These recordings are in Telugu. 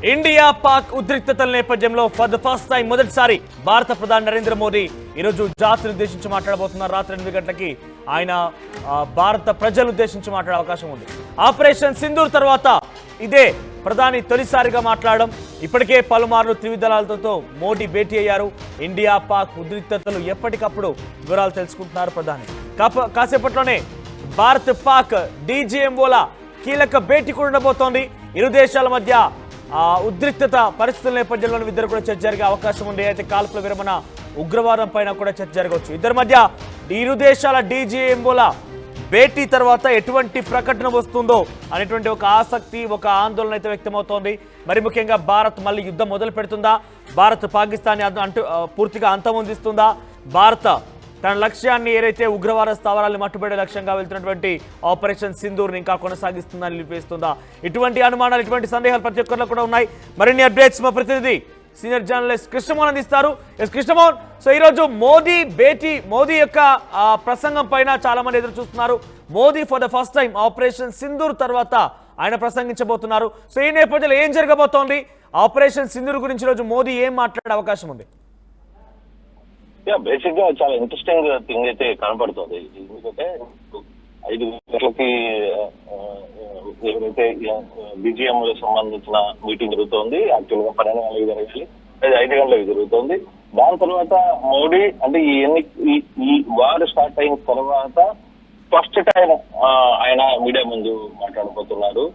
ఇండియా పాక్ ఉద్రిక్తతల నేపథ్యంలో ఫర్ ద ఫస్ట్ టైం మొదటిసారి భారత ప్రధాని నరేంద్ర మోదీ ఈరోజు జాతిని ఉద్దేశించి మాట్లాడబోతున్నారు. రాత్రి 8 గంటలకి ఆయన భారత ప్రజలను ఉద్దేశించి మాట్లాడే అవకాశం ఉంది. ఆపరేషన్ సింధూర్ తర్వాత ఇదే ప్రధాని తొలిసారిగా మాట్లాడడం. ఇప్పటికే పలుమార్లు త్రివిధ దళాలతో మోడీ భేటీ అయ్యారు. ఇండియా పాక్ ఉద్రిక్తతలు ఎప్పటికప్పుడు వివరాలు తెలుసుకుంటున్నారు ప్రధాని. కాసేపట్లోనే భారత్ పాక్ డీజీఎంఓల కీలక భేటీ కూడా ఉండబోతోంది. ఇరు దేశాల మధ్య ఉద్రిక్తత పరిస్థితుల నేపథ్యంలో ఇద్దరు కూడా చర్చ జరిగే అవకాశం ఉంది. అయితే కాల్పుల విరమణ, ఉగ్రవాదం పైన కూడా చర్చ జరగవచ్చు. ఇద్దరి మధ్య ఇరు దేశాల డీజీఎంఓల భేటీ తర్వాత ఎటువంటి ప్రకటన వస్తుందో అనేటువంటి ఒక ఆసక్తి, ఒక ఆందోళన అయితే వ్యక్తమవుతోంది. మరి ముఖ్యంగా భారత్ మళ్ళీ యుద్ధం మొదలు పెడుతుందా? భారత్ పాకిస్తాన్ పూర్తిగా అంతమొందిస్తుందా? భారత్ తన లక్ష్యాన్ని ఏదైతే ఉగ్రవాద స్థావరాలను మట్టుబడే లక్ష్యంగా వెళ్తున్నటువంటి ఆపరేషన్ సింధూర్ని ఇంకా కొనసాగిస్తుందా, నిలిపేస్తుందా? ఇటువంటి అనుమానాలు, ఇటువంటి సందేహాలు ప్రతి ఒక్కరిలో కూడా ఉన్నాయి. మరిన్ని అప్డేట్స్ మా ప్రతినిధి సీనియర్ జర్నలిస్ట్ కృష్ణమోహన్ అందిస్తారు. కృష్ణమోహన్, సో ఈరోజు మోదీ యొక్క ప్రసంగం పైన చాలా మంది ఎదురు చూస్తున్నారు. Modi for the first time operation Sindoor తర్వాత ఆయన ప్రసంగించబోతున్నారు. సో ఈ నేపథ్యంలో ఏం జరగబోతోంది? ఆపరేషన్ సింధూర్ గురించి రోజు మోదీ ఏం మాట్లాడే అవకాశం ఉంది? బేసిక్ గా చాలా ఇంట్రెస్టింగ్ థింగ్ అయితే కనపడుతుంది. ఎందుకంటే 5 గంటలకి ఎవరైతే బీజీఎం సంబంధించిన మీటింగ్ జరుగుతోంది. యాక్చువల్ గా 12 గంటలకు జరగాలి, అది 5 గంటలకు జరుగుతోంది. దాని తర్వాత మోడీ అంటే ఈ వార్ స్టార్ట్ అయిన తర్వాత ఫస్ట్ టైం ఆయన మీడియా ముందు మాట్లాడబోతున్నారు.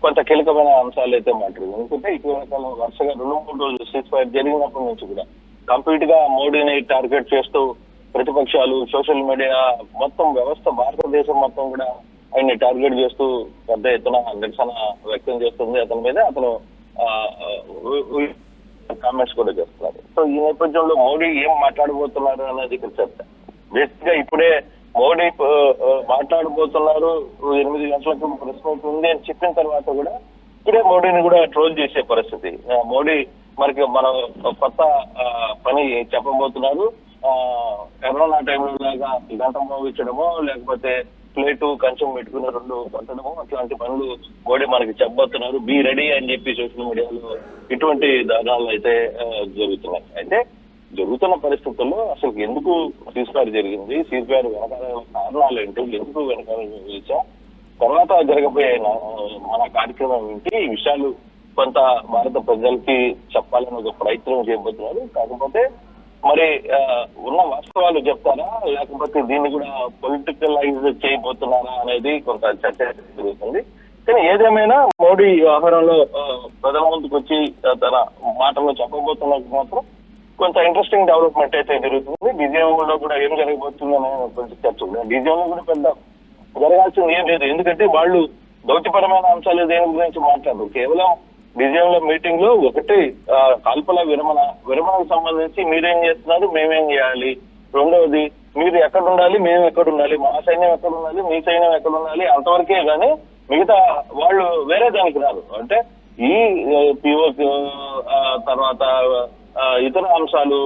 కొంత కీలకమైన అంశాలు అయితే మాట్లాడారు. ఎందుకంటే ఇటీవల కాలం వరుసగా 2-3 రోజులు సీజ్ ఫైర్ జరిగినప్పటి నుంచి కూడా కంప్లీట్ గా మోడీని టార్గెట్ చేస్తూ ప్రతిపక్షాలు, సోషల్ మీడియా మొత్తం వ్యవస్థ, భారతదేశం మొత్తం కూడా ఆయన్ని టార్గెట్ చేస్తూ పెద్ద ఎత్తున నిరసన వ్యక్తం చేస్తుంది. అతని మీద అతను కామెంట్స్ కూడా చేస్తున్నారు. సో ఈ నేపథ్యంలో మోడీ ఏం మాట్లాడబోతున్నారు అనేది ఇక్కడ చర్చ. బేసిక్ గా ఇప్పుడే మోడీ మాట్లాడబోతున్నారు, 8 గంటలకు ప్రెస్ మీట్ ఉంది అని చెప్పిన తర్వాత కూడా ఇప్పుడే మోడీని కూడా ట్రోల్ చేసే పరిస్థితి. మోడీ మనం కొత్త పని చెప్పబోతున్నారు. కరోనా టైంలో లాగా గంట మోగించడమో, లేకపోతే ప్లేటు కంచెం పెట్టుకుని 2 కొట్టడమో, అట్లాంటి పనులు మోడీ మనకి చెప్పబోతున్నారు. బీ రెడీ అని చెప్పి సోషల్ మీడియాలో ఇటువంటి దారుణాలు అయితే జరుగుతున్నాయి. అయితే జరుగుతున్న పరిస్థితుల్లో అసలు ఎందుకు సీజ్ ఫైర్ జరిగింది, సీజ్ ఫైర్ వెనకాల కారణాలు ఏంటి, ఎందుకు వెనకాల వచ్చా, తర్వాత జరగబోయే మన కార్యక్రమం ఏంటి, ఈ విషయాలు కొంత భారత ప్రజలకి చెప్పాలని ఒక ప్రయత్నం చేయబోతున్నారు. కాకపోతే మరి ఉన్న వాస్తవాలు చెప్తారా, లేకపోతే దీన్ని కూడా పొలిటికలైజ్ చేయబోతున్నారా అనేది కొంత చర్చ జరుగుతుంది. కానీ ఏదేమైనా మోడీ వ్యవహారంలో ప్రజల ముందుకు వచ్చి తన మాటల్లో చెప్పబోతున్నది మాత్రం కొంత ఇంట్రెస్టింగ్ డెవలప్మెంట్ అయితే జరుగుతుంది. బీజేపీలో కూడా ఏం జరగబోతుందనే కొంచెం చర్చ ఉంది. బీజేపీలో కూడా పెద్ద జరగాల్సింది ఏం లేదు. ఎందుకంటే వాళ్ళు దౌత్యపరమైన అంశాలు దేని గురించి మాట్లాడరు. కేవలం బీజేపీలో మీటింగ్ లో ఒకటి కాల్పుల విరమణకు సంబంధించి మీరేం చేస్తున్నారు, మేమేం చేయాలి, రెండవది మీరు ఎక్కడ ఉండాలి, మేము ఎక్కడ ఉండాలి, మా సైన్యం ఎక్కడ ఉండాలి, మీ సైన్యం ఎక్కడ ఉండాలి, అంతవరకే కానీ మిగతా వాళ్ళు వేరే దానికి రారు. అంటే ఈ పిఓ తర్వాత ఇతర అంశాలు,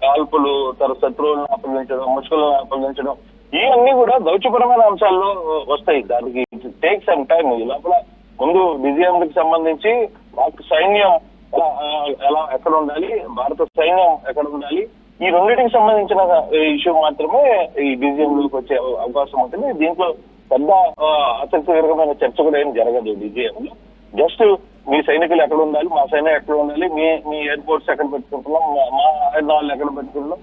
కాల్పులు, శత్రువులను అప్పగించడం, ముష్కలను అప్పగించడం, ఇవన్నీ కూడా దౌత్యపరమైన అంశాల్లో వస్తాయి. దానికి టేక్ సమ్ టైం. ఈ లోపల ముందు బీజేపీకి సంబంధించి సైన్యం ఎలా ఎక్కడ ఉండాలి, భారత సైన్యం ఎక్కడ ఉండాలి, ఈ రెండింటికి సంబంధించిన ఇష్యూ మాత్రమే ఈ బీజేపీలోకి వచ్చే అవకాశం ఉంటుంది. దీంట్లో పెద్ద ఆసక్తికరమైన చర్చ కూడా ఏం జరగదు. బీజేపీలో జస్ట్ మీ సైనికులు ఎక్కడ ఉండాలి, మా సైన్యం ఎక్కడ ఉండాలి, మీ ఎయిర్పోర్ట్స్ ఎక్కడ పెట్టుకుంటున్నాం, మా ఆయుధాలు ఎక్కడ పెట్టుకుంటున్నాం,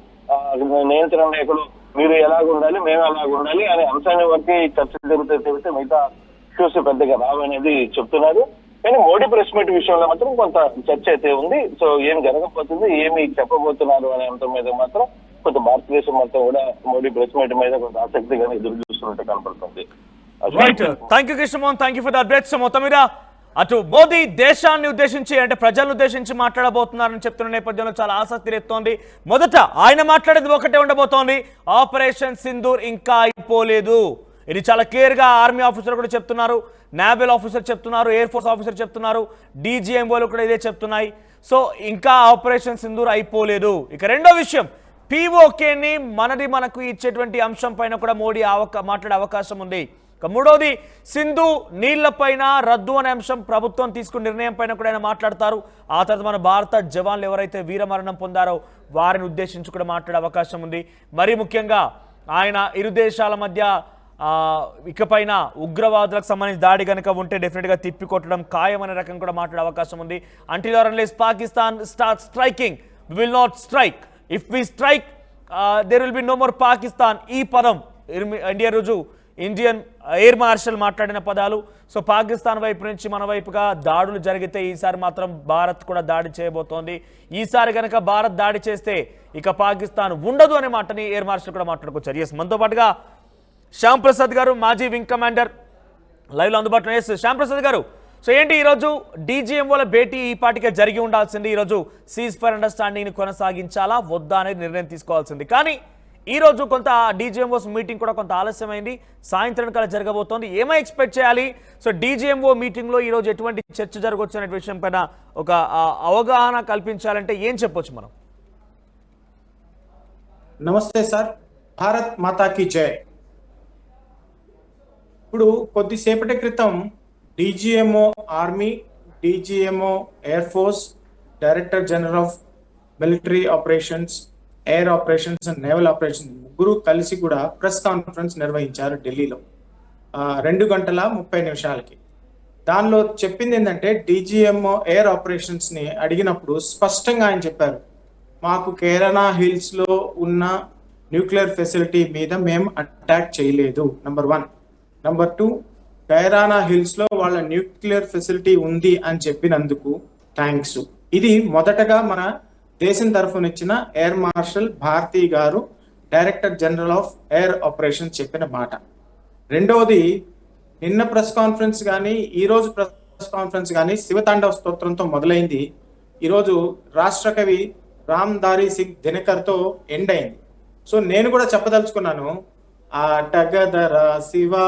నియంత్రణ ఎక్కడ, మీరు ఎలాగ ఉండాలి, మేము ఎలాగ ఉండాలి అనే అంశాన్ని వరకు చర్చ జరుగుతాయి తప్పితే మిగతా ఇష్యూస్ పెద్దగా రావనేది చెప్తున్నారు. కానీ మోడీ ప్రెస్ మీట్ విషయంలో మాత్రం కొంత చర్చ అయితే ఉంది. సో ఏం జరగబోతుంది, ఏమి చెప్పబోతున్నారు అనే అంశం మీద మాత్రం కొంత భారతదేశం మొత్తం కూడా మోడీ ప్రెస్ మీట్ మీద కొంత ఆసక్తిగా ఎదురు చూస్తున్నట్టు కనపడుతుంది. Thank you Krishnamohan, thank you for the updates. మొత్తం మీద అటు మోదీ దేశాన్ని ఉద్దేశించి అంటే ప్రజలను ఉద్దేశించి మాట్లాడబోతున్నారని చెప్తున్న నేపథ్యంలో చాలా ఆసక్తి రేస్తోంది. మొదట ఆయన మాట్లాడేది ఒకటే ఉండబోతోంది, ఆపరేషన్ సింధూర్ ఇంకా అయిపోలేదు. ఇది చాలా క్లియర్ గా ఆర్మీ ఆఫీసర్ కూడా చెప్తున్నారు, నేవల్ ఆఫీసర్ చెప్తున్నారు, ఎయిర్ ఫోర్స్ ఆఫీసర్ చెప్తున్నారు, డీజీఎంఓలు కూడా ఇదే చెప్తున్నాయి. సో ఇంకా ఆపరేషన్ సింధూర్ అయిపోలేదు. ఇక రెండో విషయం, పీఓకేని మనకు ఇచ్చేటువంటి అంశం పైన కూడా మోడీ మాట్లాడే అవకాశం ఉంది. మూడవది సింధు నీళ్లపైన రద్దు అనే అంశం ప్రభుత్వం తీసుకున్న నిర్ణయం పైన కూడా ఆయన మాట్లాడతారు. ఆ తర్వాత మన భారత జవాన్లు ఎవరైతే వీరమరణం పొందారో వారిని ఉద్దేశించి కూడా మాట్లాడే అవకాశం ఉంది. మరీ ముఖ్యంగా ఆయన ఇరు దేశాల మధ్య ఇకపైన ఉగ్రవాదులకు సంబంధించి దాడి కనుక ఉంటే డెఫినెట్గా తిప్పికొట్టడం ఖాయమనే రకం కూడా మాట్లాడే అవకాశం ఉంది. Until or unless Pakistan start striking we will not strike. If we strike there will be no more Pakistan. ఈ పదం ఇండియన్ ఎయిర్ మార్షల్ మాట్లాడిన పదాలు. సో పాకిస్తాన్ వైపు నుంచి మన వైపుగా దాడులు జరిగితే ఈసారి మాత్రం భారత్ కూడా దాడి చేయబోతోంది. ఈసారి కనుక భారత్ దాడి చేస్తే ఇక పాకిస్తాన్ ఉండదు అనే మాటని ఎయిర్ మార్షల్ కూడా మాట్లాడుకొచ్చారు. ఎస్, మనతో పాటుగా శ్యామ్ ప్రసాద్ గారు, మాజీ వింగ్ కమాండర్, లైవ్లో అందుబాటులో. ఎస్ శ్యామ్ ప్రసాద్ గారు, సో ఏంటి ఈరోజు డీజీఎంఓల భేటీ ఈ పాటికే జరిగి ఉండాల్సింది. ఈరోజు సీజ్ ఫైర్ అండర్స్టాండింగ్ని కొనసాగించాలా వద్దా అనేది నిర్ణయం తీసుకోవాల్సింది. కానీ ఈరోజు కొంత డీజీఎంఓస్ మీటింగ్ కూడా కొంత ఆలస్యమైంది, సాయంత్రం కల్లా జరగబోతోంది. ఏమై ఎక్స్పెక్ట్ చేయాలి? సో డీజీఎంఓ మీటింగ్లో ఈరోజు ఎటువంటి చర్చ జరగవచ్చు అనే విషయం పైన ఒక అవగాహన కల్పించాలంటే ఏం చెప్పొచ్చు మనం? నమస్తే సార్, భారత్ మాతాకి జై. ఇప్పుడు కొద్దిసేపటి క్రితం DGMO army, DGMO air force, director general of military operations, air operations and naval operations ముగ్గురు కలిసి కూడా ప్రెస్ కాన్ఫరెన్స్ నిర్వహించారు ఢిల్లీలో 2 గంటల 30 నిమిషాలకి. దానిలో చెప్పింది ఏంటంటే, డీజీఎంఓ ఎయిర్ ఆపరేషన్స్ ని అడిగినప్పుడు స్పష్టంగా ఆయన చెప్పారు, మాకు కేరళ హిల్స్ లో ఉన్న న్యూక్లియర్ ఫెసిలిటీ మీద మేము అటాక్ చేయలేదు, నంబర్ 1. నంబర్ 2, కైరానా హిల్స్ లో వాళ్ళ న్యూక్లియర్ ఫెసిలిటీ ఉంది అని చెప్పినందుకు థ్యాంక్స్. ఇది మొదటగా మన దేశం తరఫున ఇచ్చిన ఎయిర్ మార్షల్ భారతి గారు, director general of air operation చెప్పిన మాట. రెండవది, నిన్న ప్రెస్ కాన్ఫరెన్స్ కానీ ఈ రోజు ప్రెస్ కాన్ఫరెన్స్ కానీ శివతాండవ స్తోత్రంతో మొదలైంది. ఈరోజు రాష్ట్ర కవి రామ్ దారి సింగ్ దినకర్తో ఎండ్ అయింది. సో నేను కూడా చెప్పదలుచుకున్నాను, ఆటగదరా శివా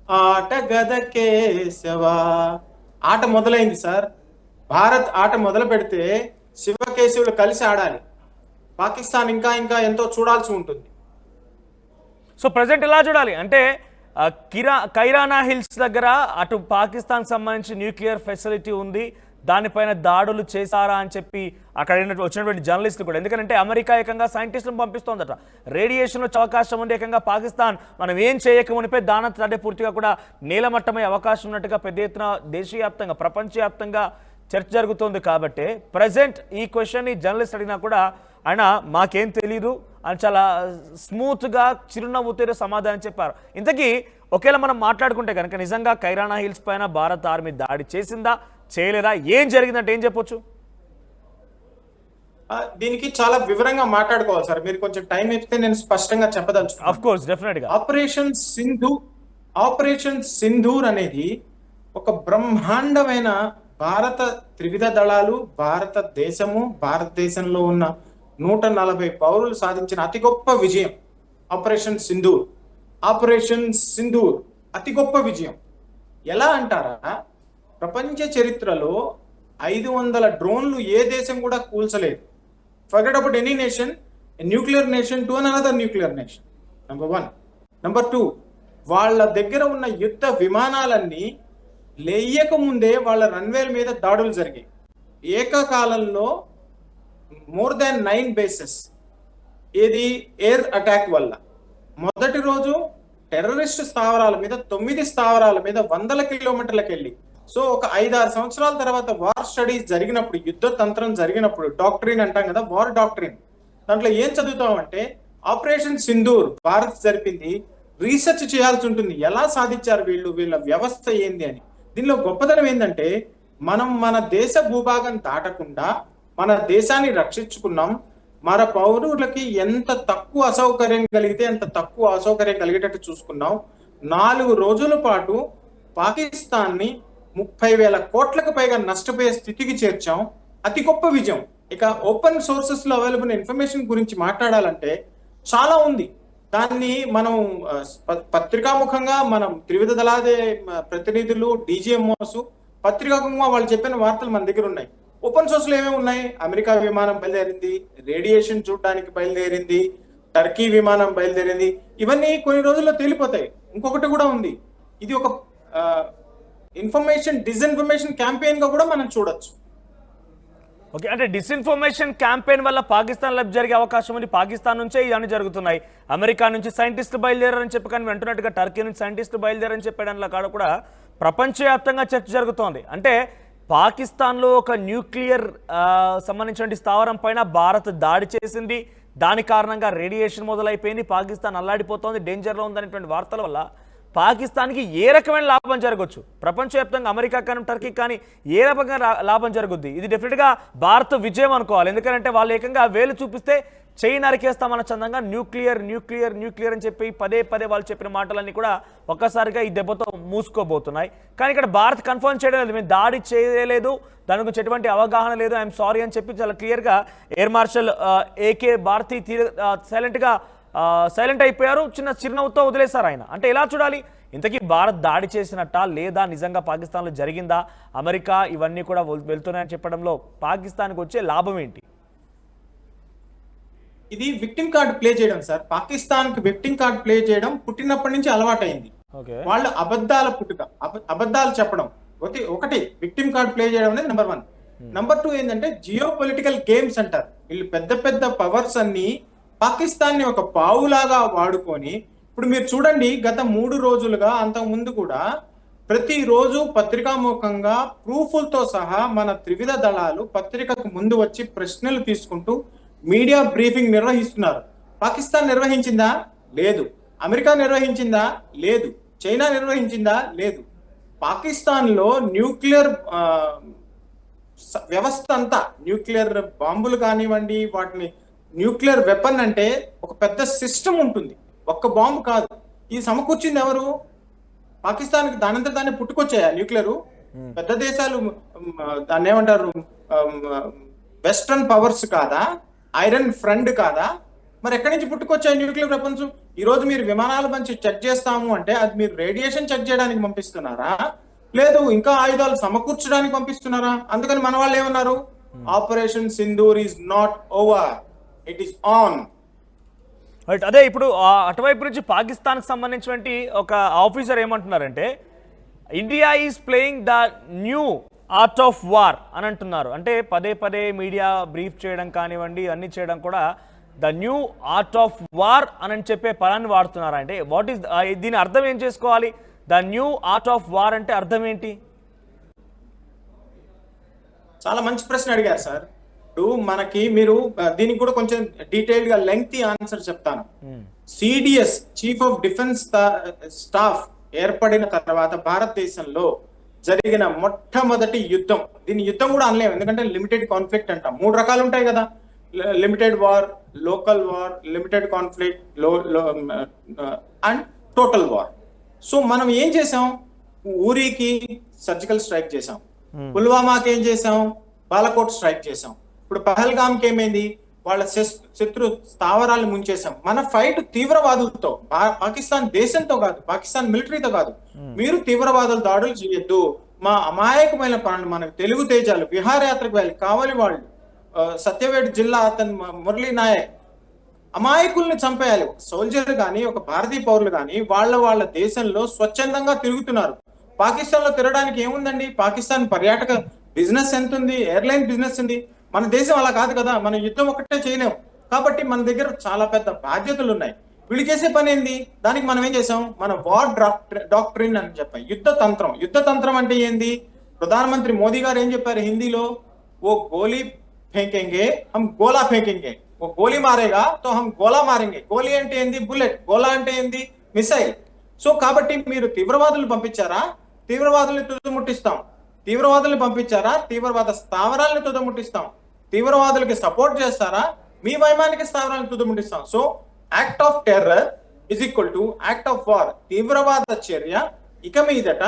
ఆటగద కేశవా. ఆట మొదలైంది సార్. భారత్ ఆట మొదలు పెడితే శివకేశవులు కలిసి ఆడాలి. పాకిస్తాన్ ఇంకా ఇంకా ఎంతో చూడాల్సి ఉంటుంది. సో ప్రజెంట్ ఎలా చూడాలి అంటే, కైరానా హిల్స్ దగ్గర అటు పాకిస్తాన్ సంబంధించి న్యూక్లియర్ ఫెసిలిటీ ఉంది, దానిపైన దాడులు చేశారా అని చెప్పి అక్కడ వచ్చినటువంటి జర్నలిస్టులు కూడా, ఎందుకంటే అమెరికా ఏకంగా సైంటిస్టులను పంపిస్తోందట, రేడియేషన్ వచ్చే అవకాశం ఉంది, ఏకంగా పాకిస్తాన్ మనం ఏం చేయకమునిపై దానంతటే పూర్తిగా కూడా నీలమట్టమయ్యే అవకాశం ఉన్నట్టుగా పెద్ద ఎత్తున దేశవ్యాప్తంగా ప్రపంచవ్యాప్తంగా చర్చ జరుగుతోంది. కాబట్టి ప్రజెంట్ ఈ క్వశ్చన్ జర్నలిస్ట్ అడిగినా కూడా ఆయన మాకేం తెలీదు అని చాలా స్మూత్గా చిరునవ్వుతో సమాధానం చెప్పారు. ఇంతకీ ఒకేలా మనం మాట్లాడుకుంటే కనుక నిజంగా కైరానా హిల్స్ పైన భారత ఆర్మీ దాడి చేసిందా చేయలేదా, ఏం జరిగిందంటే ఏం చెప్పొచ్చు? దీనికి చాలా వివరంగా మాట్లాడుకోవాలి సార్. మీరు కొంచెం టైం ఇస్తే నేను స్పష్టంగా చెప్పదలుచుకున్నాను. ఆఫ్ కోర్స్, డెఫినెట్ గా. ఆపరేషన్ సింధూర్ అనేది ఒక బ్రహ్మాండమైన భారత త్రివిధ దళాలు, భారతదేశంలో ఉన్న 140 పౌరులు సాధించిన అతి గొప్ప విజయం ఆపరేషన్ సింధూర్ అతి గొప్ప విజయం. ఎలా అంటారా, ప్రపంచ చరిత్రలో 500 డ్రోన్లు ఏ దేశం కూడా కూల్చలేదు. Forget about any nation, nuclear nation to another nuclear nation, number 1. Number 2, వాళ్ళ దగ్గర ఉన్న యుద్ధ విమానాలన్నీ లేయక ముందే వాళ్ళ రన్వేల మీద దాడులు జరిగాయి. ఏకకాలంలో మోర్ దాన్ 9 బేసెస్ ఏది ఎయిర్ అటాక్ వల్ల. మొదటి రోజు టెర్రరిస్ట్ స్థావరాల మీద 9 స్థావరాల మీద 100 కిలోమీటర్లకు వెళ్ళి, సో ఒక 5-6 సంవత్సరాల తర్వాత వార్ స్టడీస్ జరిగినప్పుడు, యుద్ధ తంత్రం జరిగినప్పుడు, డాక్ట్రిన్ అంటాం కదా, వార్ డాక్ట్రిన్, దాంట్లో ఏం చదువుతామంటే ఆపరేషన్ సింధూర్ భారత్ జరిపింది. రీసెర్చ్ చేయాల్సి ఉంటుంది, ఎలా సాధించారు వీళ్ళ వ్యవస్థ ఏంది అని. దీనిలో గొప్పతనం ఏంటంటే, మనం మన దేశ భూభాగం దాటకుండా మన దేశాన్ని రక్షించుకున్నాం. మన పౌరులకి ఎంత తక్కువ అసౌకర్యం కలిగితే అంత తక్కువ అసౌకర్యం కలిగేటట్టు చూసుకున్నాం. 4 రోజుల పాటు పాకిస్తాన్ని 30,000 కోట్లకు పైగా నష్టపోయే స్థితికి చేర్చాం. అతి గొప్ప విజయం. ఇక ఓపెన్ సోర్సెస్ లో అవైలబుల్ ఇన్ఫర్మేషన్ గురించి మాట్లాడాలంటే చాలా ఉంది. దాన్ని మనం పత్రికాముఖంగా మనం త్రివిధ దళాదే ప్రతినిధులు, డీజీఎంఓస్ పత్రికాముఖంగా వాళ్ళు చెప్పిన వార్తలు మన దగ్గర ఉన్నాయి. ఓపెన్ సోర్స్ లో ఏమేమి ఉన్నాయి, అమెరికా విమానం బయలుదేరింది, రేడియేషన్ చూడడానికి బయలుదేరింది, టర్కీ విమానం బయలుదేరింది, ఇవన్నీ కొన్ని రోజుల్లో తేలిపోతాయి. ఇంకొకటి కూడా ఉంది, ఇది ఒక ఇన్ఫర్మేషన్ డిస్ఇన్ఫర్మేషన్ క్యాంపెయిన్ గా కూడా మనం చూడొచ్చు. ఓకే, అంటే డిస్ఇన్ఫర్మేషన్ క్యాంపెయిన్ వల్ల పాకిస్తాన్ లబ్ధి జరిగే అవకాశం ఉంది. పాకిస్తాన్ నుంచే ఇవన్నీ జరుగుతున్నాయి. అమెరికా నుంచి సైంటిస్టులు బయలుదేరారని చెప్పి, కానీ వెంటున్నట్టుగా టర్కీ నుంచి సైంటిస్టులు బయలుదేరని చెప్పేదానిలో కాడ కూడా ప్రపంచవ్యాప్తంగా చర్చ జరుగుతోంది. అంటే పాకిస్తాన్లో ఒక న్యూక్లియర్ సంబంధించిన స్థావరం పైన భారత్ దాడి చేసింది, దాని కారణంగా రేడియేషన్ మొదలైపోయింది, పాకిస్తాన్ అల్లాడిపోతోంది, డేంజర్లో ఉందనేటువంటి వార్తల వల్ల పాకిస్తాన్కి ఏ రకమైన లాభం జరగవచ్చు? ప్రపంచవ్యాప్తంగా అమెరికా కానీ టర్కీ కానీ ఏ రకంగా లాభం జరుగుద్ది? ఇది డెఫినెట్గా భారత్ విజయం అనుకోవాలి. ఎందుకంటే వాళ్ళు ఏకంగా వేలు చూపిస్తే చేయి నరికేస్తామన్న చందంగా న్యూక్లియర్ న్యూక్లియర్ న్యూక్లియర్ అని చెప్పి పదే పదే వాళ్ళు చెప్పిన మాటలన్నీ కూడా ఒక్కసారిగా ఈ దెబ్బతో మూసుకోబోతున్నాయి. కానీ ఇక్కడ భారత్ కన్ఫర్మ్ చేయడం లేదు, మేము దాడి చేయలేదు, దాని గురించి ఎటువంటి అవగాహన లేదు, ఐఎమ్ సారీ అని చెప్పి చాలా క్లియర్గా air marshal AK Bharti silent అయిపోయారు. చిన్న చిరునవ్వుతో వదిలేశారు ఆయన. అంటే ఎలా చూడాలి? ఇంతకీ భారత్ దాడి చేసినట్టా లేదా నిజంగా పాకిస్తాన్లో జరిగిందా? అమెరికా ఇవన్నీ కూడా వెళ్తున్నాయని చెప్పడంలో పాకిస్తాన్కి వచ్చే లాభం ఏంటి? ఇది విక్టిమ్ కార్డ్ ప్లే చేయడం సార్. పాకిస్తాన్ కి విక్టిమ్ కార్డ్ ప్లే చేయడం పుట్టినప్పటి నుంచి అలవాటైంది. వాళ్ళు అబద్ధాల పుట్టుక, అబద్ధాలు చెప్పడం ఒకటి విక్టిమ్ కార్డ్ ప్లే చేయడం అనేది నెంబర్ 1. నెంబర్ 2 ఏంటంటే జియో పొలిటికల్ గేమ్స్ అంటారు. వీళ్ళు పెద్ద పెద్ద పవర్స్ అన్ని పాకిస్తాన్ ని ఒక పావులాగా వాడుకొని, ఇప్పుడు మీరు చూడండి గత 3 రోజులుగా అంతకు ముందు కూడా ప్రతిరోజు పత్రికాముఖంగా ప్రూఫ్లతో సహా మన త్రివిధ దళాలు పత్రికకు ముందు వచ్చి ప్రశ్నలు తీసుకుంటూ మీడియా బ్రీఫింగ్ నిర్వహిస్తున్నారు. పాకిస్తాన్ నిర్వహించిందా? లేదు. అమెరికా నిర్వహించిందా? లేదు. చైనా నిర్వహించిందా? లేదు. పాకిస్తాన్ లో న్యూక్లియర్ వ్యవస్థ అంతా, న్యూక్లియర్ బాంబులు కానివ్వండి, వాటిని న్యూక్లియర్ వెపన్ అంటే ఒక పెద్ద సిస్టమ్ ఉంటుంది, ఒక్క బాంబు కాదు. ఈ సమకూర్చింది ఎవరు? పాకిస్తాన్కి దానంతా దాన్ని పుట్టుకొచ్చాయా న్యూక్లియర్? పెద్ద దేశాలు దాన్ని ఏమంటారు, వెస్ట్రన్ పవర్స్ కాదా? ఐరన్ ఫ్రంట్ కాదా? మరి ఎక్కడి నుంచి పుట్టుకొచ్చాయి న్యూక్లియర్ వెపన్స్? ఈ రోజు మీరు విమానాల నుంచి చెక్ చేస్తాము అంటే అది మీరు రేడియేషన్ చెక్ చేయడానికి పంపిస్తున్నారా, లేదు ఇంకా ఆయుధాలు సమకూర్చడానికి పంపిస్తున్నారా? అందుకని మన వాళ్ళు ఏమన్నారు, operation Sindoor is not over, it is on. Right. అదే ఇప్పుడు అటువైపు నుంచి పాకిస్తాన్కి సంబంధించినటువంటి ఒక ఆఫీసర్ ఏమంటున్నారంటే, India is playing the new art of war అని అంటున్నారు. అంటే పదే పదే మీడియా బ్రీఫ్ చేయడం కానివ్వండి, అన్ని చేయడం కూడా the new art of war అని చెప్పే పదాన్ని వాడుతున్నారు. అంటే వాట్ ఈస్ దీని అర్థం ఏం చేసుకోవాలి? The new art of war అంటే అర్థం ఏంటి? చాలా మంచి ప్రశ్న అడిగారు సార్. ఇప్పుడు మనకి మీరు దీనికి కూడా కొంచెం డీటెయిల్డ్ గా లెంగ్తీ ఆన్సర్ చెప్తాను. CDS chief of defence staff ఏర్పడిన తర్వాత భారతదేశంలో జరిగిన మొట్టమొదటి యుద్ధం, దీని యుద్ధం కూడా అనలేము ఎందుకంటే లిమిటెడ్ కాన్ఫ్లిక్ట్ అంటాం. 3 రకాలు ఉంటాయి కదా, limited war, local war, limited conflict and total war. So మనం ఏం చేసాం, ఊరికి సర్జికల్ స్ట్రైక్ చేసాం, పుల్వామాకి ఏం చేసాం, బాలకోట్ స్ట్రైక్ చేసాం. ఇప్పుడు పహల్గామ్కి ఏమైంది, వాళ్ళ శత్రు స్థావరాలు ముంచేసాం. మన ఫైట్ తీవ్రవాదులతో, పాకిస్తాన్ దేశంతో కాదు, పాకిస్తాన్ మిలిటరీతో కాదు. మీరు తీవ్రవాదుల దాడులు చేయొద్దు. మా అమాయకమైన ప్రాణులు, మనకు తెలుగు తేజాలు విహారయాత్రకు వెళ్ళి కావాలి వాళ్ళు, సత్యవేడ్ జిల్లా అతను మురళీ నాయక్, అమాయకుల్ని చంపేయాలి. సోల్జర్ కానీ ఒక భారతీయ పౌరులు కానీ వాళ్ళ దేశంలో స్వచ్ఛందంగా తిరుగుతున్నారు. పాకిస్తాన్ లో తిరగడానికి ఏముందండి? పాకిస్తాన్ పర్యాటక బిజినెస్ ఎంత ఉంది, ఎయిర్లైన్ బిజినెస్ ఉంది. మన దేశం అలా కాదు కదా, మనం యుద్ధం ఒకటే చేయలేము. కాబట్టి మన దగ్గర చాలా పెద్ద బాధ్యతలు ఉన్నాయి. వీళ్ళు చేసే పని ఏంది? దానికి మనం ఏం చేసాం, మన వార్ డాక్ట్రిన్ అని చెప్పాం, యుద్ధ తంత్రం. యుద్ధ తంత్రం అంటే ఏంది? ప్రధానమంత్రి మోదీ గారు ఏం చెప్పారు హిందీలో, ఓ గోలీ ఫేంకేంగే హమ్ గోలా ఫేంకేంగే, ఓ గోలీ మారేగా తో హమ్ గోలా మారేంగే. గోలీ అంటే ఏంది? బుల్లెట్. గోలా అంటే ఏంది? మిసైల్. సో కాబట్టి మీరు తీవ్రవాదులు పంపించారా, తీవ్రవాదుల్ని తుదముట్టిస్తాం. తీవ్రవాదుల్ని పంపించారా, తీవ్రవాద స్థావరాలను తుదముట్టిస్తాం. తీవ్రవాదులకి సపోర్ట్ చేస్తారా, మీ వైమానిక స్థావరాలను తుదముట్టిస్తాం. So act of terror is equal to act of war. తీవ్రవాద చర్య ఇక మీదట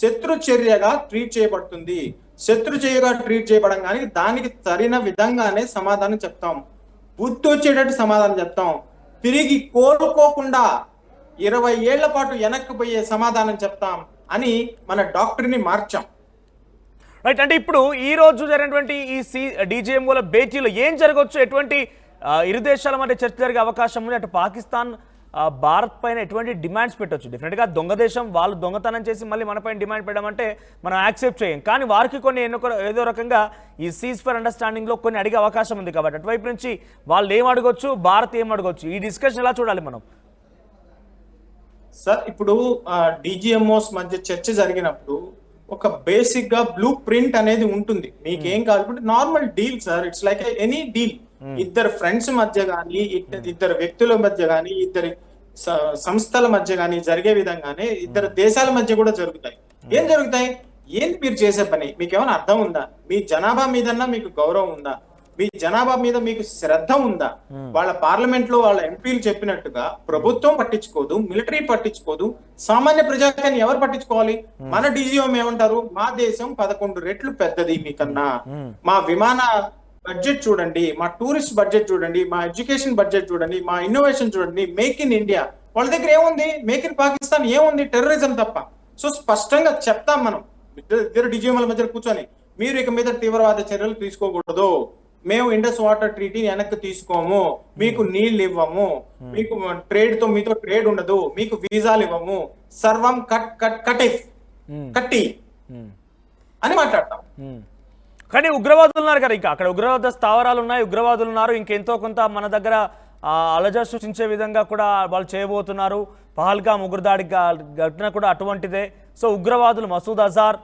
శత్రు చర్యగా ట్రీట్ చేయబడుతుంది. శత్రు చర్యగా ట్రీట్ చేయబడంగానే దానికి సరైన విధంగానే సమాధానం చెప్తాం, బుద్ధి వచ్చేటట్టు సమాధానం చెప్తాం. తిరిగి కోలుకోకుండా 20 ఏళ్ల పాటు వెనక్కి పోయే సమాధానం చెప్తాం అని మన డాక్టర్ని మార్చాం. రైట్. అంటే ఇప్పుడు ఈ రోజు జరిగినటువంటి ఈ డీజీఎంఓల భేటీలో ఏం జరగవచ్చు, ఎటువంటి ఇరు దేశాల మధ్య చర్చ జరిగే అవకాశం ఉంది? అటు పాకిస్తాన్ భారత్ పైన ఎటువంటి డిమాండ్స్ పెట్టొచ్చు? డెఫినెట్గా దొంగ దేశం, వాళ్ళు దొంగతనం చేసి మళ్ళీ మన పైన డిమాండ్ పెట్టామంటే మనం యాక్సెప్ట్ చేయం. కానీ వారికి కొన్ని ఏదో రకంగా ఈ సీజ్ ఫర్ అండర్స్టాండింగ్లో కొన్ని అడిగే అవకాశం ఉంది కాబట్టి అటువైపు నుంచి వాళ్ళు ఏం అడగొచ్చు, భారత్ ఏం అడగొచ్చు, ఈ డిస్కషన్ ఎలా చూడాలి మనం? సార్ ఇప్పుడు డిజిఎంఓస్ మధ్య చర్చ జరిగినప్పుడు ఒక బేసిక్ గా బ్లూ ప్రింట్ అనేది ఉంటుంది. మీకేం కావాలి, normal deal sir, it's like any deal. ఇద్దరు ఫ్రెండ్స్ మధ్య గానీ, ఇద్దరు వ్యక్తుల మధ్య గానీ, ఇద్దరి సంస్థల మధ్య గానీ జరిగే విధంగానే ఇద్దరు దేశాల మధ్య కూడా జరుగుతాయి. ఏం జరుగుతాయి? ఏంటి మీరు చేసే పని? మీకేమైనా అర్థం ఉందా? మీ జనాభా మీదన్నా మీకు గౌరవం ఉందా? మీ జనాభా మీద మీకు శ్రద్ధ ఉందా? వాళ్ళ పార్లమెంట్ లో వాళ్ళ ఎంపీలు చెప్పినట్టుగా ప్రభుత్వం పట్టించుకోదు, మిలిటరీ పట్టించుకోదు, సామాన్య ప్రజాకాన్ని ఎవరు పట్టించుకోవాలి? మన డీజీఎం ఏమంటారు? మా దేశం 11 రెట్లు పెద్దది మీకన్నా, మా విమాన బడ్జెట్ చూడండి, మా టూరిస్ట్ బడ్జెట్ చూడండి, మా ఎడ్యుకేషన్ బడ్జెట్ చూడండి, మా ఇన్నోవేషన్ చూడండి, మేక్ ఇన్ ఇండియా. వాళ్ళ దగ్గర ఏముంది? మేక్ ఇన్ పాకిస్తాన్ ఏముంది? టెర్రరిజం తప్ప. సో స్పష్టంగా చెప్తాం మనం ఇద్దరు డిజిఎంల మధ్య కూర్చొని, మీరు ఇక మీద తీవ్రవాద చర్యలు తీసుకోకూడదు, మేము ఇండస్ వాటర్ ట్రీటీ వెనక్కి తీసుకోము, మీకు నీళ్లు ఇవ్వము, మీకు ట్రేడ్ తో మీతో ట్రేడ్ ఉండదు, మీకు వీసాలు ఇవ్వము, సర్వం కట్టి అని మాట్లాడతాం. కానీ ఉగ్రవాదులు ఉన్నారు కదా, ఇంకా అక్కడ ఉగ్రవాద స్థావరాలు ఉన్నాయి, ఉగ్రవాదులు ఉన్నారు, ఇంకెంతో కొంత మన దగ్గర అలజడి సృష్టించే విధంగా కూడా వాళ్ళు చేయబోతున్నారు. పహల్గాం ఉగ్రదాడి ఘటన కూడా అటువంటిదే. సో ఉగ్రవాదులు మసూద్ అజార్,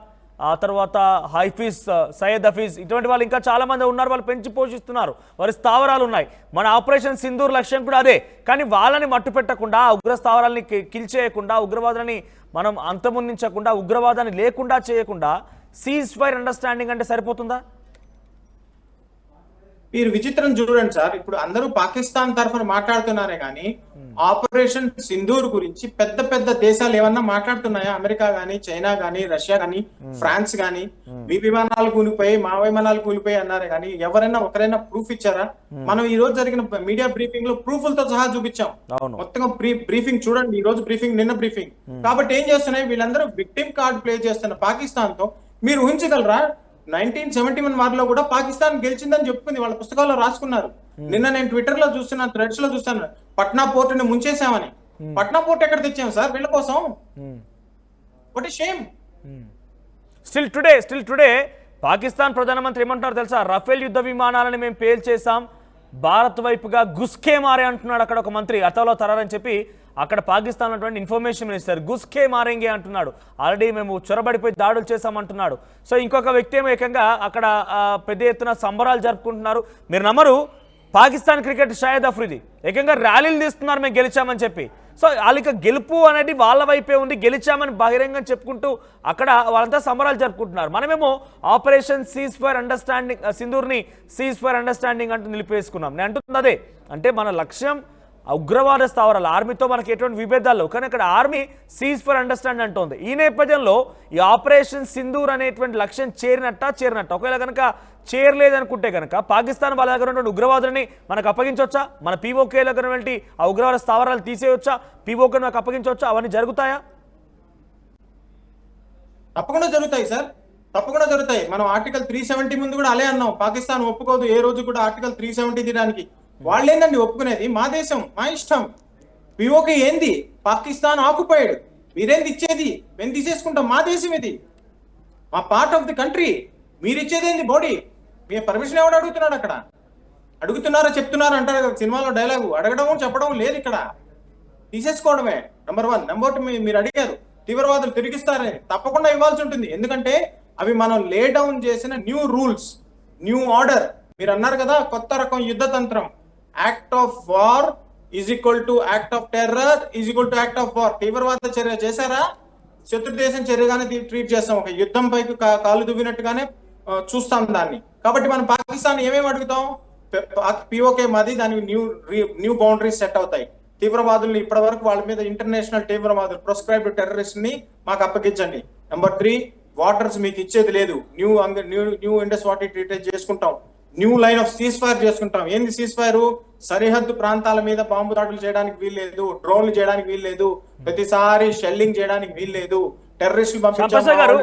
ఆ తర్వాత హైఫీజ్, సయ్యద్ హఫీజ్, ఇటువంటి వాళ్ళు ఇంకా చాలా మంది ఉన్నారు. వాళ్ళు పెంచి పోషిస్తున్నారు, వారి స్థావరాలు ఉన్నాయి. మన ఆపరేషన్ సింధూర్ లక్ష్యం కూడా అదే. కానీ వాళ్ళని మట్టు పెట్టకుండా, ఉగ్ర స్థావరాలని కిల్ చేయకుండా, ఉగ్రవాదులని మనం అంతమొందించకుండా, ఉగ్రవాదాన్ని లేకుండా చేయకుండా సీజ్ ఫైర్ అండర్స్టాండింగ్ అంటే సరిపోతుందా? మీరు విచిత్రం చూడండి సార్, ఇప్పుడు అందరూ పాకిస్తాన్ తరఫున మాట్లాడుతున్నారే కానీ ఆపరేషన్ సింధూర్ గురించి పెద్ద పెద్ద దేశాలు ఏమన్నా మాట్లాడుతున్నాయా? అమెరికా గానీ, చైనా గానీ, రష్యా గానీ, ఫ్రాన్స్ గానీ, మీ విమానాలు కూలిపోయి, మా విమానాలు కూలిపోయి అన్నారే కానీ ఎవరైనా ఒకరైనా ప్రూఫ్ ఇచ్చారా? మనం ఈ రోజు జరిగిన మీడియా బ్రీఫింగ్ లో ప్రూఫ్లతో సహా చూపించాం. మొత్తం బ్రీఫింగ్ చూడండి, ఈ రోజు బ్రీఫింగ్, నిన్న బ్రీఫింగ్. కాబట్టి ఏం చేస్తున్నాయి వీళ్ళందరూ? విక్టిమ్ కార్డ్ ప్లే చేస్తున్న పాకిస్తాన్ తో మీరు ఊహించగలరా? 1971 వారిలో కూడా పాకిస్తాన్ గెలిచిందని చెప్పుకుంది, వాళ్ళ పుస్తకాల్లో రాసుకున్నారు. నిన్న నేను ట్విట్టర్ లో చూస్తున్నాను, థ్రెడ్స్ లో చూస్తాను, పట్నా పోర్ట్ ని ముంచేసామని. పట్నా పోర్ట్ ఎక్కడ తెచ్చాం సార్ వీళ్ళ కోసం? What is shame. Still today Pakistan ప్రధానమంత్రి ఏమంటున్నారు తెలుసా? రఫేల్ యుద్ధ విమానాలను మేము పేల్చేసాం, భారత్ వైపుగా గుస్కే మారే అంటున్నాడు అక్కడ ఒక మంత్రి, అతలో తరారని చెప్పి. అక్కడ పాకిస్తాన్ ఉన్నటువంటి ఇన్ఫర్మేషన్ మినిస్టర్ గుస్కే మారేంగే అంటున్నాడు. ఆల్రెడీ మేము చొరబడిపోయి దాడులు చేశామంటున్నాడు. సో ఇంకొక వ్యక్తి ఏమో ఏకంగా అక్కడ పెద్ద ఎత్తున సంబరాలు జరుపుకుంటున్నారు. మీరు నమ్మరు, పాకిస్తాన్ క్రికెట్ షాహిద్ అఫ్రిది ఏకంగా ర్యాలీలు తీస్తున్నారు మేము గెలిచామని చెప్పి. సో వాళ్ళకి గెలుపు అనేది వాళ్ళ వైపే ఉంది, గెలిచామని బహిరంగం చెప్పుకుంటూ అక్కడ వాళ్ళంతా సంబరాలు జరుపుకుంటున్నారు. మనమేమో ఆపరేషన్ సీజ్ ఫైర్ అండర్స్టాండింగ్, సింధూర్ని సీజ్ ఫైర్ అండర్స్టాండింగ్ అంటూ నిలిపేసుకున్నాం. నేను అంటుంది అదే, అంటే మన లక్ష్యం ఉగ్రవాద స్థావరాలు. ఆర్మీతో మనకి ఎటువంటి విభేదాలు, కానీ ఇక్కడ ఆర్మీ సీజ్ ఫర్ అండర్స్టాండ్ అంటోంది. ఈ నేపథ్యంలో ఈ ఆపరేషన్ సింధూర్ అనేటువంటి లక్ష్యం చేరినట్ట? ఒకవేళ కనుక చేరలేదనుకుంటే కనుక పాకిస్తాన్ వాళ్ళ దగ్గర ఉన్నటువంటి ఉగ్రవాదులని మనకు అప్పగించవచ్చా? మన పీఓకే దగ్గర ఉన్నటువంటి ఆ ఉగ్రవాద స్థావరాలు తీసేయొచ్చా? పీఓకే మనకు అప్పగించవచ్చా? అవన్నీ జరుగుతాయా? తప్పకుండా జరుగుతాయి సార్, తప్పకుండా జరుగుతాయి. మనం ఆర్టికల్ 370 ముందు కూడా అలే అన్నాం, పాకిస్తాన్ ఒప్పుకోదు ఏ రోజు కూడా ఆర్టికల్ 370 తీయడానికి. వాళ్ళేందండి ఒప్పుకునేది? మా దేశం, మా ఇష్టం. పిఓకే ఏంది? పాకిస్తాన్ ఆక్యుపైడ్, మీరేంది ఇచ్చేది? మేము తీసేసుకుంటాం, మా దేశం ఇది, మా పార్ట్ ఆఫ్ ది కంట్రీ. మీరు ఇచ్చేది ఏంది బాడీ? మీ పర్మిషన్ ఎవడు అడుగుతున్నాడు? అక్కడ అడుగుతున్నారా చెప్తున్నారా అంటారు కదా సినిమాలో డైలాగు, అడగడం చెప్పడం లేదు, ఇక్కడ తీసేసుకోవడమే. నెంబర్ 1. నెంబర్ 2, మీరు అడిగారు తీవ్రవాదులు తిరిగిస్తారని, తప్పకుండా ఇవ్వాల్సి ఉంటుంది. ఎందుకంటే అవి మనం లే డౌన్ చేసిన న్యూ రూల్స్, న్యూ ఆర్డర్. మీరు అన్నారు కదా కొత్త రకం యుద్ధ తంత్రం, act of war is equal to act of terror is equal to act of war. తీవ్రవాద చర్య చేశారా, శత్రు దేశం చర్యగానే ట్రీట్ చేస్తాం, ఒక యుద్ధం పైకి కాలు దువ్వినట్టుగానే చూస్తాం దాన్ని. కాబట్టి మనం పాకిస్తాన్ ఏమేమి అడుగుతాం? పిఓకే మాది, దానికి న్యూ బౌండరీస్ సెట్ అవుతాయి. తీవ్రవాదుల్ని ఇప్పటి వరకు వాళ్ళ మీద ఇంటర్నేషనల్ తీవ్రవాదులు, ప్రోస్క్రైబ్డ్ టెర్రరిస్ట్ ని మాకు అప్పగించండి. నెంబర్ 3, వాటర్స్ మీకు ఇచ్చేది లేదు, న్యూ ఇండస్ వాటర్ ట్రీటేజ్ చేసుకుంటాం, new line of cease fire చేసుకుంటాం. ఏంది సీజ్ ఫైర్? సరిహద్దు ప్రాంతాల మీద బాంబు దాడులు చేయడానికి వీల్లేదు, డ్రోన్లు చేయడానికి వీల్లేదు, ప్రతిసారి షెల్లింగ్ చేయడానికి వీల్లేదు, టెర్రరిస్టులు శ్యాంప్రసాద్ గారు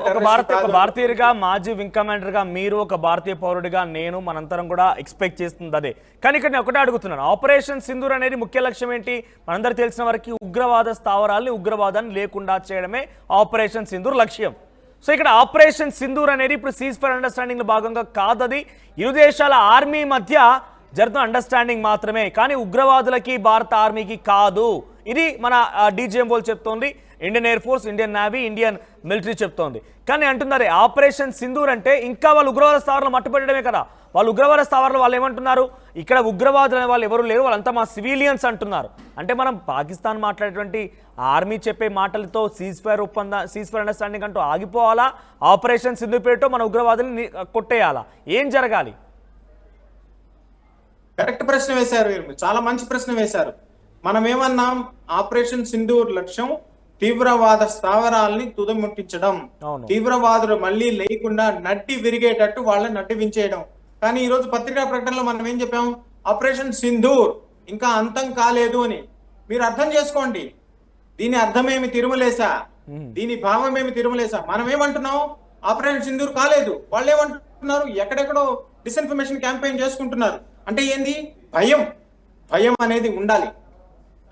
ఒక భారతీయుడిగా, మాజీ వింగ్ కమాండర్ గా మీరు, ఒక భారతీయ పౌరుడిగా నేను, మనందరం కూడా ఎక్స్పెక్ట్ చేస్తుంది అదే. కానీ ఇక్కడ నేను ఒకటే అడుగుతున్నాను, ఆపరేషన్ సింధూర్ అనేది ముఖ్య లక్ష్యం ఏంటి? మనందరూ తెలిసిన వరకు ఉగ్రవాద స్థావరాల్ని, ఉగ్రవాదాన్ని లేకుండా చేయడమే ఆపరేషన్ సింధూర్ లక్ష్యం. సో ఇక్కడ ఆపరేషన్ సింధూర్ అనేది ఇప్పుడు సీజ్ ఫైర్ అండర్స్టాండింగ్ లో భాగంగా కాదది, ఇరు దేశాల ఆర్మీ మధ్య జరుగుతున్న అండర్స్టాండింగ్ మాత్రమే, కానీ ఉగ్రవాదులకి భారత ఆర్మీకి కాదు. ఇది మన డీజీఎం వాళ్ళు చెప్తోంది, Indian air force, Indian navy, Indian military చెప్తోంది. కానీ అంటున్నారు ఆపరేషన్ సింధూర్ అంటే ఇంకా వాళ్ళు ఉగ్రవాద స్థావరాలు మట్టుపెట్టడమే కదా. వాళ్ళు ఉగ్రవాద స్థావరాలు వాళ్ళు ఏమంటున్నారు, ఇక్కడ ఉగ్రవాదులు అనే వాళ్ళు ఎవరు లేరు, వాళ్ళంతా మా సివిలియన్స్ అంటున్నారు. అంటే మనం పాకిస్తాన్ మాట్లాడేటువంటి ఆర్మీ చెప్పే మాటలతో సీజ్ ఫైర్ అండర్స్టాండింగ్ అంటూ ఆగిపోవాలా? ఆపరేషన్ సింధూర్ పేరుతో మన ఉగ్రవాదుల్ని కొట్టేయాలా? ఏం జరగాలి? కరెక్ట్ ప్రశ్న వేశారు మీరు, చాలా మంచి ప్రశ్న వేశారు. మనం ఏమన్నాం, ఆపరేషన్ సింధూర్ లక్ష్యం తీవ్రవాద స్థావరాల్ని తుదముట్టించడం, తీవ్రవాదులు మళ్ళీ లేకుండా నడ్డి విరిగేటట్టు వాళ్ళని నడ్డి వించేయడం. కానీ ఈ రోజు పత్రికా ప్రకటనలో మనం ఏం చెప్పాం, ఆపరేషన్ సింధూర్ ఇంకా అంతం కాలేదు అని. మీరు అర్థం చేసుకోండి, దీని అర్థమేమి తిరుమలేసా, దీని భావమేమి తిరుమలేసా. మనం ఏమంటున్నాం, ఆపరేషన్ సింధూర్ కాలేదు, వాళ్ళు ఏమంటున్నారు, ఎక్కడెక్కడో డిస్ఇన్ఫర్మేషన్ క్యాంపెయిన్ చేసుకుంటున్నారు. అంటే ఏంది, భయం అనేది ఉండాలి.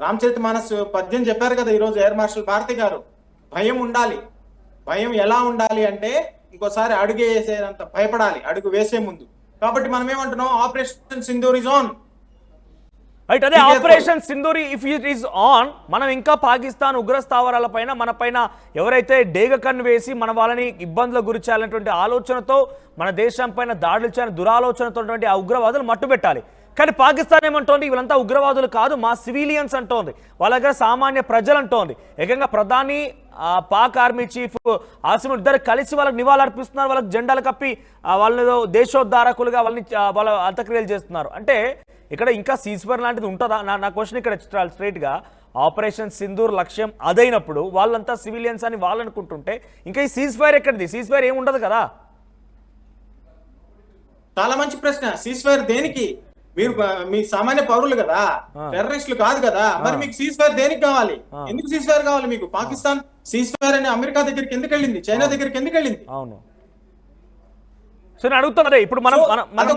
రామచరితమానస్ పద్యం చెప్పారు కదా ఈరోజు ఎయిర్ మార్షల్ భారతి గారు, భయం ఉండాలి. భయం ఎలా ఉండాలి అంటే ఇంకోసారి అడుగు వేసేంత భయపడాలి అడుగు వేసే ముందు. కాబట్టి మనం ఏమంటున్నాం, operation Sindoor is on. Right, అదే operation Sindoor if it is on, మనం ఇంకా పాకిస్తాన్ ఉగ్ర స్థావరాల పైన, మన పైన ఎవరైతే డేగ కన్ను వేసి మన వాళ్ళని ఇబ్బందులకు గురి చేయాలనేటువంటి ఆలోచనతో, మన దేశం పైన దాడులు చేయాలని దురాలోచనతో ఆ ఉగ్రవాదులు మట్టుబెట్టాలి. కానీ పాకిస్తాన్ ఏమంటోంది, వీళ్ళంతా ఉగ్రవాదులు కాదు, మా సివిలియన్స్ అంటోంది, వాళ్ళ దగ్గర సామాన్య ప్రజలు అంటోంది. ఏకంగా ప్రధాని, పాక్ ఆర్మీ చీఫ్ ఆసిమ్ ఇద్దరు కలిసి వాళ్ళకి నివాళులర్పిస్తున్నారు, వాళ్ళకి జెండాలు కప్పి వాళ్ళని దేశోద్ధారకులుగా వాళ్ళ అంత్యక్రియలు చేస్తున్నారు. అంటే ఇక్కడ ఇంకా సీజ్ ఫైర్ లాంటిది ఉంటుందా? నా క్వశ్చన్ ఇక్కడ స్ట్రైట్ గా, ఆపరేషన్ సింధూర్ లక్ష్యం అదైనప్పుడు వాళ్ళంతా సివిలియన్స్ అని వాళ్ళు అనుకుంటుంటే ఇంకా ఈ సీజ్ ఫైర్ ఎక్కడిది? సీజ్ ఫైర్ ఏమి ఉండదు కదా. చాలా మంచి ప్రశ్న. సీజ్ ఫైర్ దేనికి? మీరు మీ సామాన్య పౌరులు కదా, టెర్రరిస్టులు కాదు కదా. మరి మీకు సీజ్ ఫైర్ దేనికి కావాలి? ఎందుకు సీజ్ ఫైర్ కావాలి మీకు? పాకిస్తాన్ సీజ్ ఫైర్ అని అమెరికా దగ్గరికి ఎందుకు వెళ్ళింది, చైనా దగ్గరికి ఎందుకు వెళ్ళింది? అవును, సో నేను అడుగుతున్నా, ఇప్పుడు మనం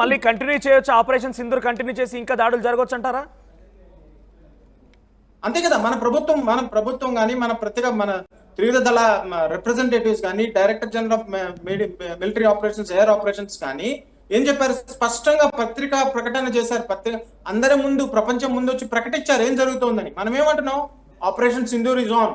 మళ్ళీ కంటిన్యూ చేయొచ్చు, ఆపరేషన్ సింధూర్ కంటిన్యూ చేసి ఇంకా దాడులు జరగవచ్చు అంటారా? అంతే కదా. మన ప్రభుత్వం కానీ, మన త్రివిధ దళ రిప్రజెంటేటివ్స్ కానీ, director general of military operations, air operations కానీ ఏం చెప్పారు? స్పష్టంగా పత్రికా ప్రకటన చేశారు. అందరి ముందు, ప్రపంచం ముందు వచ్చి ప్రకటించారు ఏం జరుగుతోందని. మనం ఏమంటున్నాం, ఆపరేషన్ సింధూర్ ఇస్ ఆన్.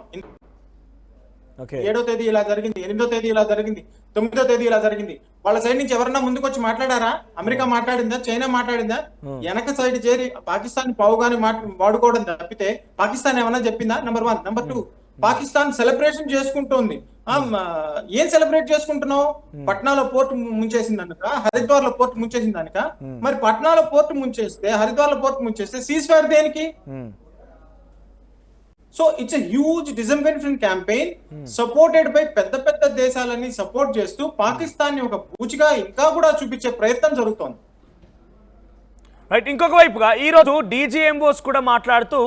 7వ తేదీ ఇలా జరిగింది, 8వ తేదీ ఇలా జరిగింది, 9వ తేదీ ఇలా జరిగింది. వాళ్ళ సైడ్ నుంచి ఎవరన్నా ముందుకు వచ్చి మాట్లాడారా? అమెరికా మాట్లాడిందా? చైనా మాట్లాడిందా? వెనక సైడ్ చేరి పాకిస్తాన్ పావుగాని వాడుకోవడం తప్పితే పాకిస్తాన్ ఏమన్నా చెప్పిందా? నెంబర్ 1. నెంబర్ 2, పాకిస్తాన్ సెలబ్రేషన్ చేసుకుంటోంది. ఏం సెలబ్రేట్ చేసుకుంటున్నావు? పట్నాలో పోర్ట్ ముంచేసింది అనుక, హరిద్వార్ లో పోర్ట్ ముంచేసింది అనుక. మరి పట్నాలో పోర్ట్ ముంచేస్తే, హరిద్వార్ లో పోర్ట్ ముంచేస్తే సీజ్ ఫైర్ దేనికి? So it's a huge disinformation campaign supported by పెద్ద దేశాలని సపోర్ట్ చేస్తూ పాకిస్తాన్ ని ఒక బూచిగా ఇంకా కూడా చూపించే ప్రయత్నం జరుగుతోంది. రైట్, ఇంకొక వైపుగా ఈ రోజు డీజీఎంఓస్ కూడా మాట్లాడుతూ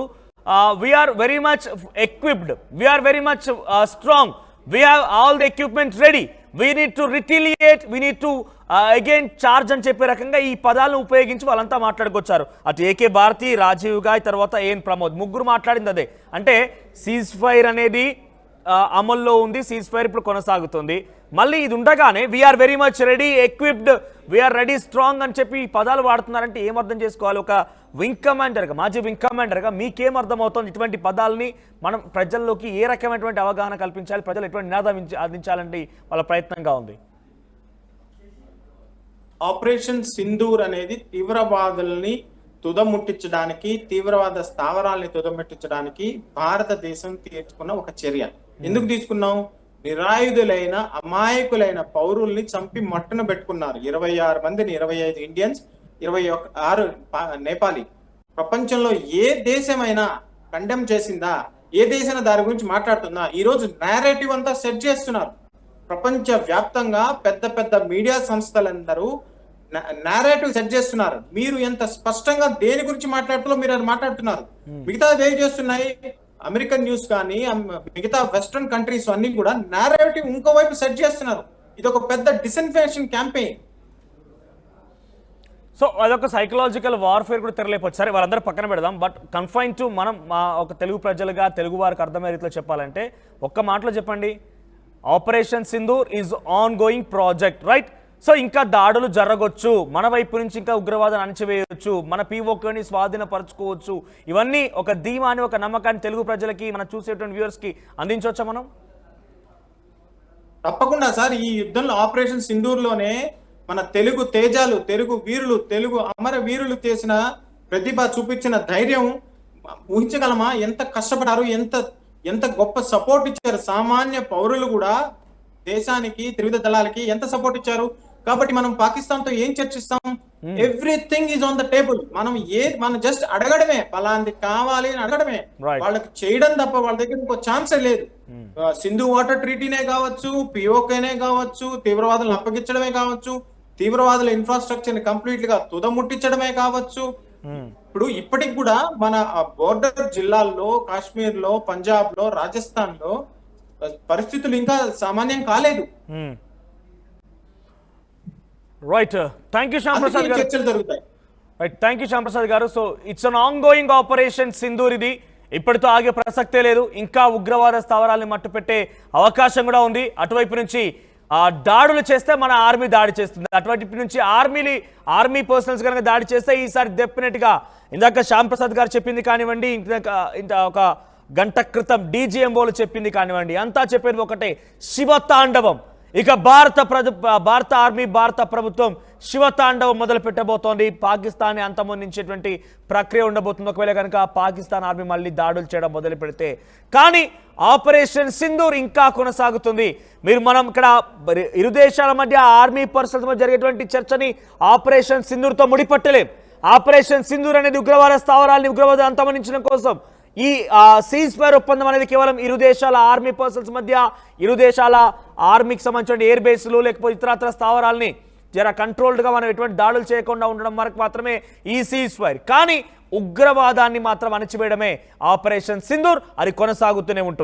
we are very much equipped, we are very much strong, we have all the equipment ready, we need to retaliate, we need to again charge అని చెప్పే రకంగా ఈ పదాలను ఉపయోగించి వాళ్ళంతా మాట్లాడుకొచ్చారు. అటు ఏకే భారతి, రాజీవ్ గాయ్, తర్వాత ఏఎన్ ప్రమోద్ ముగ్గురు మాట్లాడింది అదే. అంటే సీజ్ ఫైర్ అనేది అమల్లో ఉంది, సీజ్ ఫైర్ ఇప్పుడు కొనసాగుతుంది. మళ్ళీ ఇది ఉండగానే we are very much ready, equipped, we are ready, strong అని చెప్పి ఈ పదాలు వాడుతున్నారంటే ఏం అర్థం చేసుకోవాలి? ఒక వింగ్ కమాండర్గా, మాజీ వింగ్ కమాండర్గా మీకేం అర్థమవుతుంది? ఇటువంటి పదాలని మనం ప్రజల్లోకి ఏ రకమైనటువంటి అవగాహన కల్పించాలి, ప్రజలు ఎటువంటి నినాదం అందించాలంటే వాళ్ళ ప్రయత్నంగా ఉంది? ఆపరేషన్ సింధూర్ అనేది తీవ్రవాదుల్ని తుదముట్టించడానికి, తీవ్రవాద స్థావరాల్ని తుదముట్టించడానికి భారతదేశం తీసుకున్న ఒక చర్య. ఎందుకు తీసుకున్నాం? నిరాయుధులైన అమాయకులైన పౌరుల్ని చంపి మట్టున పెట్టుకున్నారు. 26 మందిని, 25 ఇండియన్స్, 26 నేపాలి. ప్రపంచంలో ఏ దేశమైనా కండెమ్ చేసిందా? ఏ దేశం దాని గురించి మాట్లాడుతుందా? ఈ రోజు నేరేటివ్ అంతా సెట్ చేస్తున్నారు. ప్రపంచ వ్యాప్తంగా పెద్ద మీడియా సంస్థలందరూ నేరేటివ్ సెట్ చేస్తున్నారు. మీరు ఎంత స్పష్టంగా దేని గురించి మాట్లాడుతున్నా మీరు అది మాట్లాడుతున్నారు. మిగతా ఏం చేస్తున్నాయి? అమెరికన్ న్యూస్ కానీ మిగతా వెస్ట్రన్ కంట్రీస్ అన్ని కూడా నేరేటివ్ ఇంకోవైపు సెట్ చేస్తున్నారు. ఇది ఒక పెద్ద డిస్ఇన్ఫర్మేషన్ క్యాంపెయిన్. సో అదొక సైకలాజికల్ వార్ఫేర్ కూడా తెరలేకపోవచ్చు. సరే వాళ్ళందరూ పక్కన పెడదాం. బట్ కన్ఫైన్ టు మనం మా ఒక తెలుగు ప్రజలుగా తెలుగు వారికి అర్థమయ్యే రీతిలో చెప్పాలంటే ఒక్క మాటలో చెప్పండి, operation Sindoor is on going project, right? So ఇంకా దాడులు జరగవచ్చు, మన వైపు నుంచి ఇంకా ఉగ్రవాదాన్ని అణచివేయవచ్చు, మన పీఓకేని స్వాధీనపరచుకోవచ్చు. ఇవన్నీ ఒక ధీమాని, ఒక నమ్మకాన్ని తెలుగు ప్రజలకి, మనం చూసేటువంటి వ్యూవర్స్కి అందించవచ్చా మనం? తప్పకుండా సార్. ఈ యుద్ధంలో ఆపరేషన్ సింధూర్లోనే మన తెలుగు తేజాలు, తెలుగు వీరులు, తెలుగు అమర వీరులు చేసిన ప్రతిభ, చూపించిన ధైర్యం ఊహించగలమా? ఎంత కష్టపడారు, ఎంత గొప్ప సపోర్ట్ ఇచ్చారు. సామాన్య పౌరులు కూడా దేశానికి, త్రివిధ దళాలకి ఎంత సపోర్ట్ ఇచ్చారు. కాబట్టి మనం పాకిస్తాన్ తో ఏం చర్చిస్తాం? Everything is on the table. మనం జస్ట్ అడగడమే, పలాంటి కావాలి అని అడగడమే, వాళ్ళకి చేయడం తప్ప వాళ్ళ దగ్గర ఇంకో ఛాన్సే లేదు. సింధు వాటర్ ట్రీటీనే కావచ్చు, పిఓకేనే కావచ్చు, తీవ్రవాదులను అప్పగించడమే కావచ్చు, తీవ్రవాదుల ఇన్ఫ్రాస్ట్రక్చర్ ని కంప్లీట్ గా తుదముట్టించడమే కావచ్చు. ఇప్పటికి కూడా మన బోర్డర్ జిల్లాల్లో, కాశ్మీర్ లో, పంజాబ్ లో, రాజస్థాన్ లో పరిస్థితులు ఇంకా సామాన్యం కాలేదు. Right, thank you Shyam Prasad garu. చర్చలు జరుగుతాయి. Right, thank you Shyam Prasad garu. So it's an ongoing operation Sindoor. ఇది ఇప్పటితో ఆగే ప్రసక్తే లేదు. ఇంకా ఉగ్రవాద స్థావరాల్ని మట్టుపెట్టే అవకాశం కూడా ఉంది. అటువైపు నుంచి దాడులు చేస్తే మన ఆర్మీ దాడి చేస్తుంది, అటువైపు నుంచి ఆర్మీ పర్సనల్స్ కనుక దాడి చేస్తే ఈసారి డెఫినెట్ గా ఇందాక శ్యామ్ ప్రసాద్ గారు చెప్పింది కానివ్వండి, ఇంకా ఒక గంట క్రితం డీజీఎంఓలు చెప్పింది కానివ్వండి, అంతా చెప్పేది ఒకటే, శివతాండవం. ఇక భారత ఆర్మీ, భారత ప్రభుత్వం శివతాండవం మొదలు పెట్టబోతోంది. పాకిస్తాన్ని అంతమొందించేటువంటి ప్రక్రియ ఉండబోతుంది ఒకవేళ కనుక పాకిస్తాన్ ఆర్మీ మళ్ళీ దాడులు చేయడం మొదలు పెడితే. కానీ ఆపరేషన్ సింధూర్ ఇంకా కొనసాగుతుంది. మనం ఇక్కడ ఇరు దేశాల మధ్య ఆర్మీ పర్సన్స్ మధ్య జరిగేటువంటి చర్చని ఆపరేషన్ సింధూర్తో ముడిపట్టలేం. ఆపరేషన్ సింధూర్ అనేది ఉగ్రవాద స్థావరాల్ని, ఉగ్రవాదం అంతమొందించడం కోసం. ఈ సీజ్ ఫైర్ ఒప్పందం అనేది కేవలం ఇరు దేశాల ఆర్మీ పర్సన్స్ మధ్య, ఇరు దేశాల ఆర్మీకి సంబంధించిన ఎయిర్ బేస్లు లేకపోతే ఇతరత్ర స్థావరాల్ని జర కంట్రోల్డ్గా మనం ఎటువంటి దాడులు చేయకుండా ఉండడం వరకు మాత్రమే ఈ సీజ్ ఫైర్. కానీ ఉగ్రవాదాన్ని మాత్రం అణచివేయడమే ఆపరేషన్ సింధూర్. అది కొనసాగుతూనే ఉంటుంది.